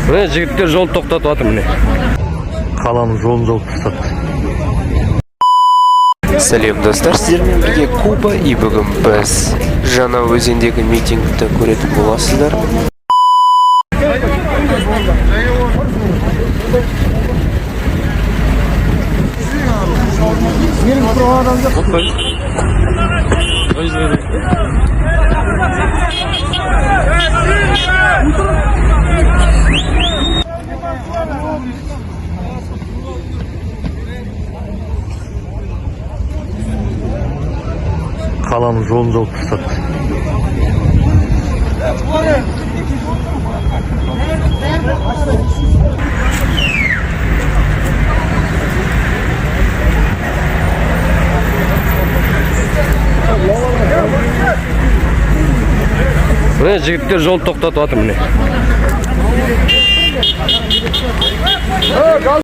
Міне жігіттер жол тоқтатып жатыр міне. Қаланың жолын жауып тастады. Сәлем достар, сіздермен бірге Куба и бүгін біз жаңа өзендегі митингті көретін боласыздар. Қаланың жолын жауып тастады. Міне жігіттер жол тоқтатып жатыр міне.